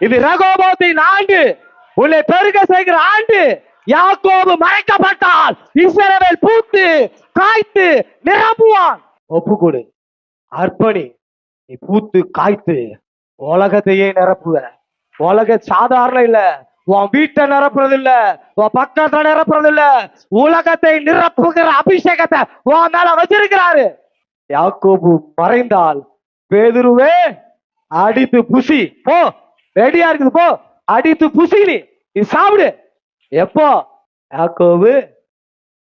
இது ரகோபோத்தின் ஆண்டு, உன்னை பெருக செய்கிற ஆண்டு. யாக்கோபு மறைக்கப்பட்டால் இஸ்ரவேல் பூத்து காய்த்து நிரம்புவான். ஒப்புக்கொடு, அர்ப்பணி. நீ பூத்து காய்த்து உலகத்தையே நிரப்புவ. உலக சாதாரண இல்ல, உன் வீட்டை நிரப்புறது இல்ல, உன் பக்கத்தை நிரப்புறது இல்ல, உலகத்தை நிரப்புகிற அபிஷேகத்தை உன் மேல வச்சிருக்கிறாரு. யாக்கோபு மறைந்தால் பேதுருவே அடித்து புசி போ, ரெடியா இருக்குது போ, அடித்து புசி, நீ சாப்பிடு. எப்போ? யாக்கோபு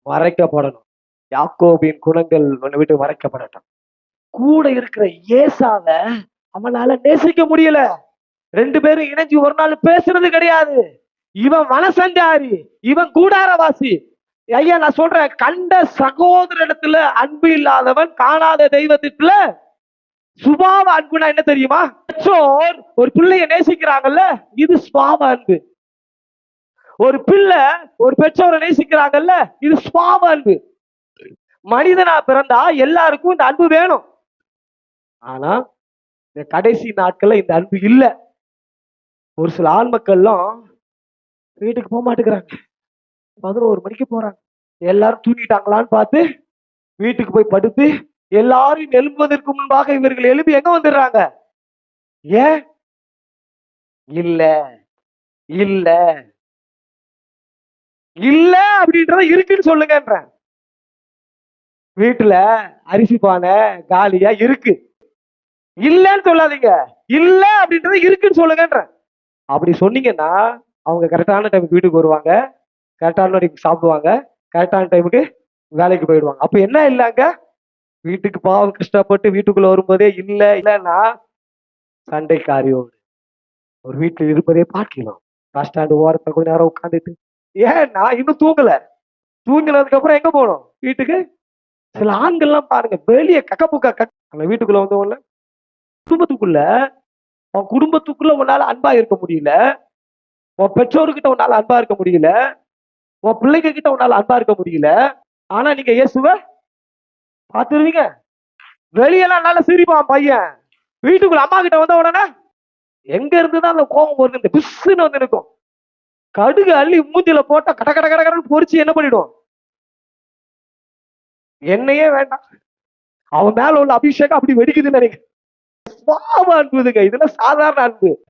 மறைக்கப்படணும். யாக்கோபின் குணங்கள் உன்னை விட்டு மறைக்கப்படட்டும். கூட இருக்கிற ஏசாவ அவனால நேசிக்க முடியல. ரெண்டு பேரும் இணைஞ்சு ஒரு நாள் பேசுறது கிடையாது. இவன் வனசஞ்சாரி, இவன் கூடாரவாசி. ஐயா நான் சொல்றேன், கண்ட சகோதரத்துல அன்பு இல்லாதவன் காணாத தெய்வத்தில சுபாவ அன்புனா என்ன தெரியுமா? பெற்றோர் ஒரு பிள்ளைய நேசிக்கிறாங்கல்ல, இது சுபாவ அன்பு. ஒரு பிள்ளை ஒரு பெற்றோரை நேசிக்கிறாங்கல்ல, இது சுபாவ அன்பு. மனிதனா பிறந்தா எல்லாருக்கும் இந்த அன்பு வேணும். ஆனா இந்த கடைசி நாட்கள்ல இந்த அன்பு இல்ல. ஒரு சில ஆண் மக்கள்லாம் வீட்டுக்கு போக மாட்டேங்கிறாங்க. 11 மணிக்கு போறாங்க. எல்லாரும் தூங்கிட்டாங்களான்னு பார்த்து வீட்டுக்கு போய் படுத்து எல்லாரும் எழும்புவதற்கு முன்பாக இவர்கள் எழுப்பி எங்க வந்துடுறாங்க? ஏன்? இல்ல இல்ல இல்ல அப்படின்றத இருக்குன்னு சொல்லுங்கன்ற. வீட்டுல அரிசி பானை காலியா இருக்கு, இல்லன்னு சொல்லாதீங்க. இல்ல அப்படின்றத இருக்குன்னு சொல்லுங்கன்ற. அப்படி சொன்னீங்கன்னா அவங்க கரெக்டான டைமுக்கு வீட்டுக்கு வருவாங்க, கரெக்டான டைமுக்கு சாப்பிடுவாங்க, கரெக்டான டைமுக்கு வேலைக்கு போயிடுவாங்க. அப்ப என்ன இல்லைங்க? வீட்டுக்கு பாவம் கஷ்டப்பட்டு வீட்டுக்குள்ள வரும்போதே இல்ல இல்லன்னா சண்டைக்காரியோடு ஒரு வீட்டுல இருப்பதே பார்க்கலாம். பஸ் ஸ்டாண்டு ஓரத்துல கொஞ்ச நேரம் உட்காந்துட்டு, ஏன்னா இன்னும் தூங்கல. தூங்கினதுக்கு அப்புறம் எங்க போகணும்? வீட்டுக்கு. சில ஆண்கள்லாம் பாருங்க, வெளியே கக்கப்புக்க அந்த வீட்டுக்குள்ள வந்தவொடனே குடும்பத்துக்குள்ள உன் குடும்பத்துக்குள்ள உன்னால அன்பா இருக்க முடியல, உன் பெற்றோர்கிட்ட உன்னால அன்பா இருக்க முடியல, உன் பிள்ளைங்க கிட்ட உன்னால அன்பா இருக்க முடியல. ஆனா நீங்க இயேசுவ பாத்துருவீங்க. வெளியெல்லாம் நல்லா சிரிப்பான் பையன், வீட்டுக்குள்ள அம்மா கிட்ட வந்த உடனே எங்க இருந்துதான் அந்த கோபம் வருது, இந்த பிஸ்ன்னு வந்து இருக்கும். கடுகு அள்ளி மூஞ்சில போட்டா கட கட கட கடன்னு பொறிச்சு என்ன பண்ணிடும்? என்னையே வேண்டாம், அவன் மேல உள்ள அபிஷேகம் அப்படி வெடிக்குதுன்னு நினைக்கிறேன். அன்புதுங்க, இதெல்லாம் சாதாரண அன்பு.